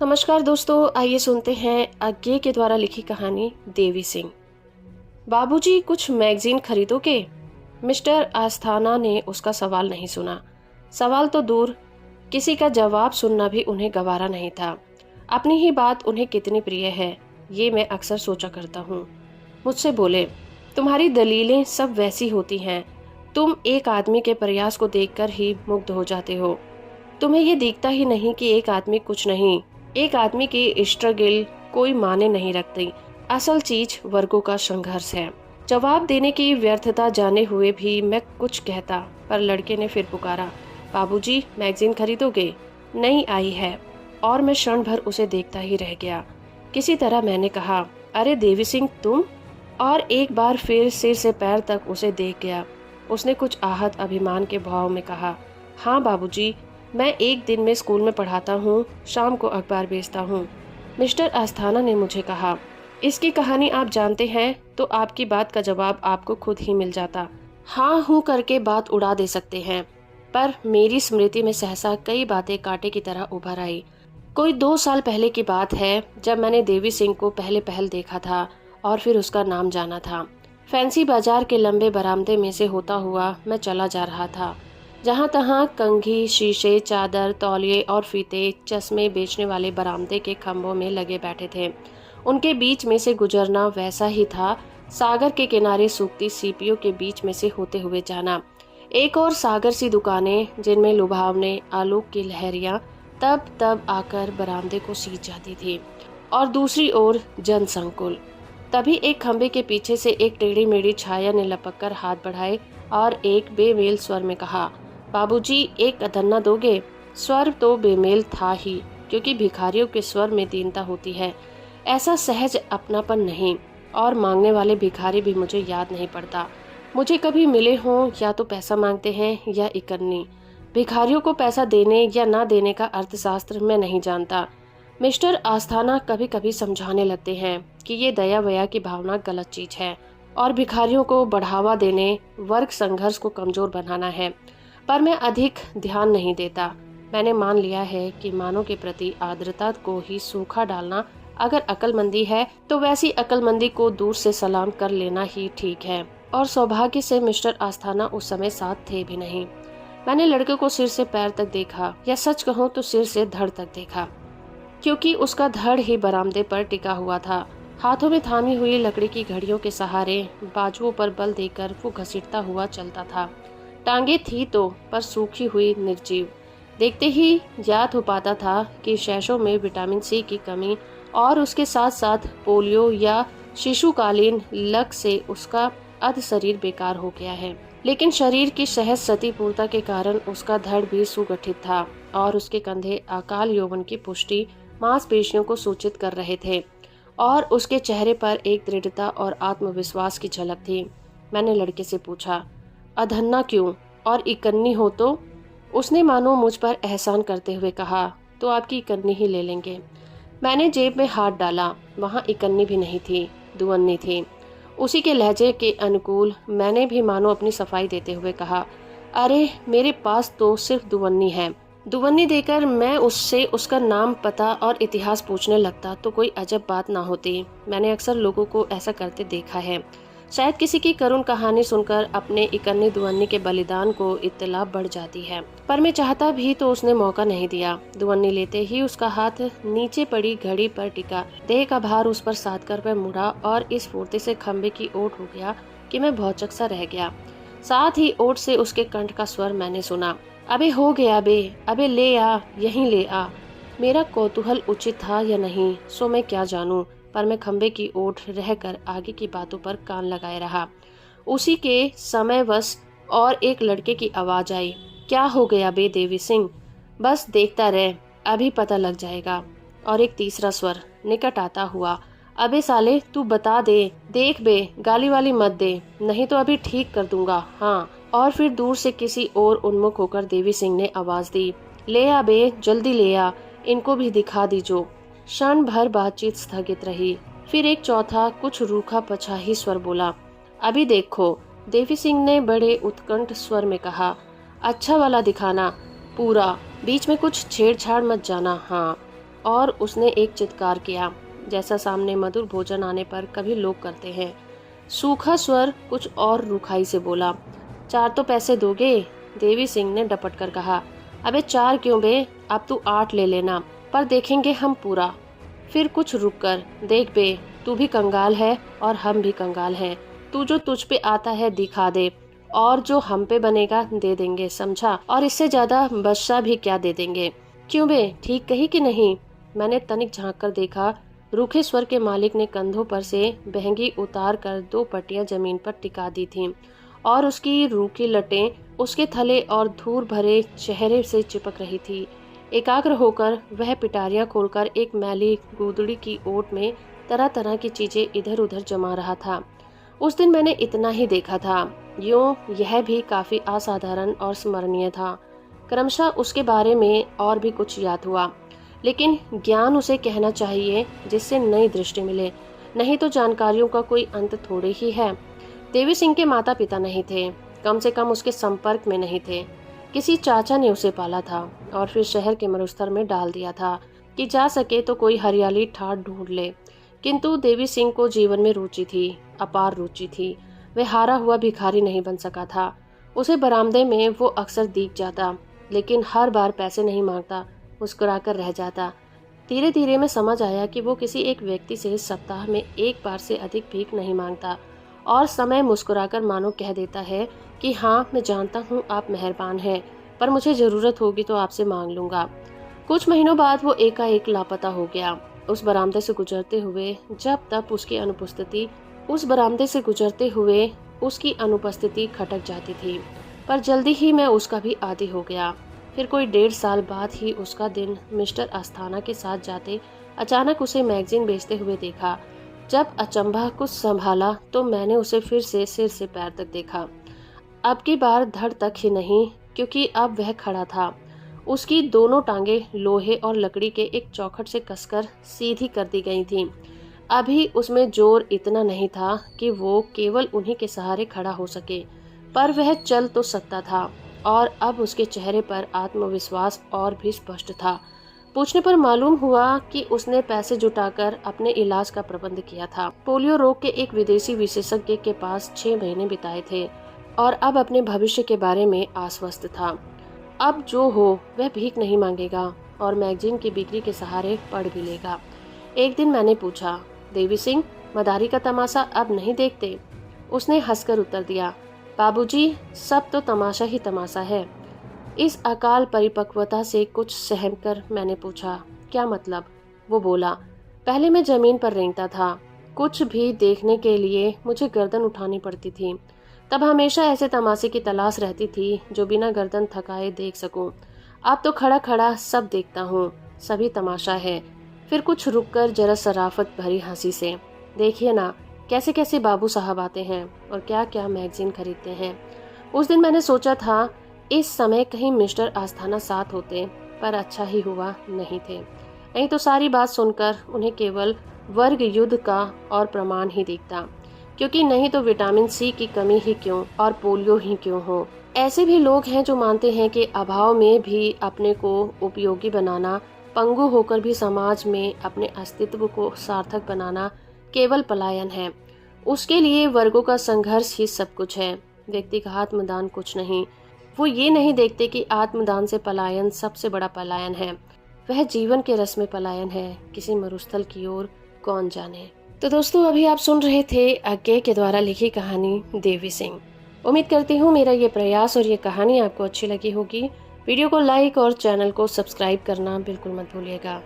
नमस्कार दोस्तों, आइए सुनते हैं अज्ञे के द्वारा लिखी कहानी देवी सिंह। बाबूजी, कुछ मैगजीन खरीदोगे? मिस्टर आस्थाना ने उसका सवाल नहीं सुना। सवाल तो दूर, किसी का जवाब सुनना भी उन्हें गवारा नहीं था। अपनी ही बात उन्हें कितनी प्रिय है, ये मैं अक्सर सोचा करता हूँ। मुझसे बोले, तुम्हारी दलीलें सब वैसी होती हैं। तुम एक आदमी के प्रयास को देखकर ही मुग्ध हो जाते हो। तुम्हें ये दिखता ही नहीं कि एक आदमी कुछ नहीं, एक आदमी की स्ट्रगल कोई माने नहीं रखती। असल चीज वर्गों का संघर्ष है। जवाब देने की व्यर्थता जाने हुए भी मैं कुछ कहता, पर लड़के ने फिर पुकारा, बाबूजी, मैगजीन खरीदोगे? नई आई है। और मैं क्षण भर उसे देखता ही रह गया। किसी तरह मैंने कहा, अरे देवी सिंह, तुम? और एक बार फिर सिर से पैर तक उसे देख गया। उसने कुछ आहत अभिमान के भाव में कहा, हाँ बाबूजी, मैं एक दिन में स्कूल में पढ़ाता हूँ, शाम को अखबार बेचता हूँ। मिस्टर आस्थाना ने मुझे कहा, इसकी कहानी आप जानते हैं तो आपकी बात का जवाब आपको खुद ही मिल जाता। हाँ हूँ करके बात उड़ा दे सकते हैं। पर मेरी स्मृति में सहसा कई बातें कांटे की तरह उभर आई। कोई 2 साल पहले की बात है, जब मैंने देवी सिंह को पहले पहल देखा था और फिर उसका नाम जाना था। फैंसी बाजार के लंबे बरामदे में से होता हुआ मैं चला जा रहा था। जहाँ तहाँ कंघी, शीशे, चादर, तौलिए और फीते, चश्मे बेचने वाले बरामदे के खंभों में लगे बैठे थे। उनके बीच में से गुजरना वैसा ही था सागर के किनारे सूखती सीपियों के बीच में से होते हुए जाना। एक और सागर सी दुकानें, जिनमें लुभावने आलोक की लहरियां तब तब आकर बरामदे को सींच जाती थी, और दूसरी ओर जन संकुल। तभी एक खंबे के पीछे से एक टेढ़ी मेढ़ी छाया ने लपक कर हाथ बढ़ाए और एक बेमेल स्वर में कहा, बाबूजी, एक अधन्ना दोगे? स्वर तो बेमेल था ही, क्योंकि भिखारियों के स्वर में दीनता होती है, ऐसा सहज अपनापन नहीं। और मांगने वाले भिखारी भी मुझे याद नहीं पड़ता। मुझे कभी मिले हों, या तो पैसा मांगते हैं या इकन्नी। भिखारियों को पैसा देने या ना देने का अर्थशास्त्र मैं नहीं जानता। मिस्टर आस्थाना कभी कभी समझाने लगते हैं कि ये दया वया की भावना गलत चीज है और भिखारियों को बढ़ावा देने वर्ग संघर्ष को कमजोर बनाना है। पर मैं अधिक ध्यान नहीं देता। मैंने मान लिया है कि मानव के प्रति आर्द्रता को ही सूखा डालना अगर अक्लमंदी है, तो वैसी अक्लमंदी को दूर से सलाम कर लेना ही ठीक है। और सौभाग्य से मिस्टर आस्थाना उस समय साथ थे भी नहीं। मैंने लड़के को सिर से पैर तक देखा, या सच कहूँ तो सिर से धड़ तक देखा, क्योंकि उसका धड़ ही बरामदे पर टिका हुआ था। हाथों में थामी हुई लकड़ी की घड़ियों के सहारे बाजुओं पर बल देकर वो घसीटता हुआ चलता था। टांगे थी तो, पर सूखी हुई, निर्जीव। देखते ही याद हो पाता था कि शैशव में विटामिन सी की कमी और उसके साथ साथ पोलियो या शिशुकालीन लक से उसका अध शरीर बेकार हो गया है। लेकिन शरीर की सहज सतीपूर्ता के कारण उसका धड़ भी सुगठित था और उसके कंधे अकाल यौवन की पुष्टि मांसपेशियों को सूचित कर रहे थे, और उसके चेहरे पर एक दृढ़ता और आत्मविश्वास की झलक थी। मैंने लड़के से पूछा, अधन्ना क्यों, और इकन्नी हो तो? उसने मानो मुझ पर एहसान करते हुए कहा, तो आपकी इकन्नी ही ले लेंगे। मैंने जेब में हाथ डाला। वहाँ इकन्नी भी नहीं थी, दुअन्नी थी। उसी के लहजे के अनुकूल मैंने भी मानो अपनी सफाई देते हुए कहा, अरे मेरे पास तो सिर्फ दुवन्नी है। दुवन्नी देकर मैं उससे उसका नाम, पता और इतिहास पूछने लगता तो कोई अजब बात ना होती। मैंने अक्सर लोगों को ऐसा करते देखा है। शायद किसी की करुण कहानी सुनकर अपने इकन्नी दुवन्नी के बलिदान को इत्तला बढ़ जाती है। पर मैं चाहता भी तो उसने मौका नहीं दिया। दुवन्नी लेते ही उसका हाथ नीचे पड़ी घड़ी पर टिका, देह का भार उस पर साध कर वह मुड़ा और इस फुर्ती से खम्बे की ओट हो गया कि मैं भौचक सा रह गया। साथ ही ओट से उसके कंठ का स्वर मैंने सुना, अबे हो गया बे, अबे ले आ, यहीं ले आ। मेरा कौतूहल उचित था या नहीं सो मैं क्या जानूं, पर मैं खम्बे की ओट रहकर आगे की बातों पर कान लगाए रहा। उसी के समयवश और एक लड़के की आवाज आई, क्या हो गया बे देवी सिंह, बस देखता रह, अभी पता लग जाएगा। और एक तीसरा स्वर निकट आता हुआ, अबे साले तू बता दे, देख बे, गाली वाली मत दे, नहीं तो अभी ठीक कर दूंगा, हाँ। और फिर दूर से किसी और उन्मुख होकर देवी सिंह ने आवाज दी, ले आ बे, जल्दी ले आ, इनको भी दिखा दीजो। क्षण भर बातचीत स्थगित रही। फिर एक चौथा कुछ रूखा पछाही स्वर बोला, अभी देखो। देवी सिंह ने बड़े उत्कंठ स्वर में कहा, अच्छा वाला दिखाना, पूरा, बीच में कुछ छेड़छाड़ मत जाना, हाँ। और उसने एक चित्कार किया, जैसा सामने मधुर भोजन आने पर कभी लोग करते हैं। सूखा स्वर कुछ और रुखाई से बोला, 4 तो पैसे दोगे? देवी सिंह ने डपट कर कहा। अबे 4 क्यों बे, अब तू 8 ले लेना, पर देखेंगे हम पूरा। फिर कुछ रुक कर, देख बे, तू भी कंगाल है और हम भी कंगाल हैं। तू जो तुझ पे आता है दिखा दे, और जो हम पे बनेगा दे देंगे, समझा? और इससे ज्यादा बदशा भी क्या दे देंगे। क्यों बे, ठीक कही कि नहीं? मैंने तनिक झांक कर देखा। रूखे स्वर के मालिक ने कंधों पर से बहंगी उतार कर 2 पट्टियां जमीन पर टिका दी थीं, और उसकी रूखी लटें उसके थले और धूल भरे चेहरे से चिपक रही थी। एकाग्र होकर वह पिटारियां खोलकर एक मैली गुदड़ी की ओट में तरह तरह की चीजें इधर उधर जमा रहा था। उस दिन मैंने इतना ही देखा था। यूं यह भी काफी असाधारण और स्मरणीय था। क्रमशः उसके बारे में और भी कुछ याद हुआ, लेकिन ज्ञान उसे कहना चाहिए जिससे नई दृष्टि मिले, नहीं तो जानकारियों का कोई अंत थोड़े ही है। देवी सिंह के माता पिता नहीं थे, कम से कम उसके संपर्क में नहीं थे। किसी चाचा ने उसे पाला था और फिर शहर के मरुस्थल में डाल दिया था कि जा सके तो कोई हरियाली ठाट ढूंढ ले। किंतु देवी सिंह को जीवन में रुचि थी, अपार रुचि थी। वह हारा हुआ भिखारी नहीं बन सका था। उसे बरामदे में वो अक्सर दिख जाता, लेकिन हर बार पैसे नहीं मांगता, मुस्कुराकर रह जाता। धीरे धीरे मैं समझ आया कि वो किसी एक व्यक्ति से सप्ताह में 1 बार से अधिक भीख नहीं मांगता, और समय मुस्कुराकर मानो कह देता है कि हाँ, मैं जानता हूँ आप मेहरबान हैं, पर मुझे जरूरत होगी तो आपसे मांग लूंगा। कुछ महीनों बाद वो एकाएक लापता हो गया। उस बरामदे से गुजरते हुए जब तक उसकी अनुपस्थिति खटक जाती थी, पर जल्दी ही मैं उसका भी आदी हो गया। फिर कोई 1.5 साल बाद ही उसका दिन मिस्टर अस्थाना के साथ जाते अचानक उसे मैगजीन बेचते हुए देखा। जब अचंभा कुछ संभाला तो मैंने उसे फिर से सिर से पैर तक देखा। अब की बार धड़ तक ही नहीं, क्योंकि अब वह खड़ा था। उसकी दोनों टांगे लोहे और लकड़ी के एक चौखट से कसकर सीधी कर दी गई थीं। अभी उसमें जोर इतना नहीं था कि वो केवल उन्हीं के सहारे खड़ा हो सके, पर वह चल तो सकता था, और अब उसके चेहरे पर आत्मविश्वास और भी स्पष्ट था। पूछने पर मालूम हुआ कि उसने पैसे जुटाकर अपने इलाज का प्रबंध किया था। पोलियो रोग के एक विदेशी विशेषज्ञ के पास 6 महीने बिताए थे, और अब अपने भविष्य के बारे में आश्वस्त था। अब जो हो वह भीख नहीं मांगेगा और मैगजीन की बिक्री के सहारे पढ़ भी लेगा। एक दिन मैंने पूछा, देवी सिंह, मदारी का तमाशा अब नहीं देखते? उसने हंसकर उत्तर दिया, बाबूजी, सब तो तमाशा ही तमाशा है। इस अकाल परिपक्वता से कुछ सहम कर मैंने पूछा, क्या मतलब? वो बोला, पहले मैं जमीन पर रेंगता था। कुछ भी देखने के लिए मुझे गर्दन उठानी पड़ती थी। तब हमेशा ऐसे तमाशे की तलाश रहती थी जो बिना गर्दन थकाए देख सकूं। अब तो खड़ा खड़ा सब देखता हूँ, सभी तमाशा है। फिर कुछ रुककर जरा शराफत भरी हंसी से, देखिए ना, कैसे कैसे बाबू साहब आते हैं और क्या क्या मैगजीन खरीदते हैं। उस दिन मैंने सोचा था इस समय कहीं मिस्टर आस्थाना साथ होते, पर अच्छा ही हुआ नहीं थे। नहीं तो सारी बात सुनकर उन्हें केवल वर्ग युद्ध का और प्रमाण ही दिखता, क्योंकि नहीं तो विटामिन सी की कमी ही क्यों और पोलियो ही क्यों हो। ऐसे भी लोग हैं जो मानते हैं कि अभाव में भी अपने को उपयोगी बनाना, पंगु होकर भी समाज में अपने अस्तित्व को सार्थक बनाना केवल पलायन है। उसके लिए वर्गों का संघर्ष ही सब कुछ है, व्यक्ति का आत्मदान कुछ नहीं। वो ये नहीं देखते कि आत्मदान से पलायन सबसे बड़ा पलायन है, वह जीवन के रस में पलायन है, किसी मरुस्थल की ओर कौन जाने। तो दोस्तों, अभी आप सुन रहे थे अज्ञे के द्वारा लिखी कहानी देवी सिंह। उम्मीद करती हूँ मेरा ये प्रयास और ये कहानी आपको अच्छी लगी होगी। वीडियो को लाइक और चैनल को सब्सक्राइब करना बिल्कुल मत भूलिएगा।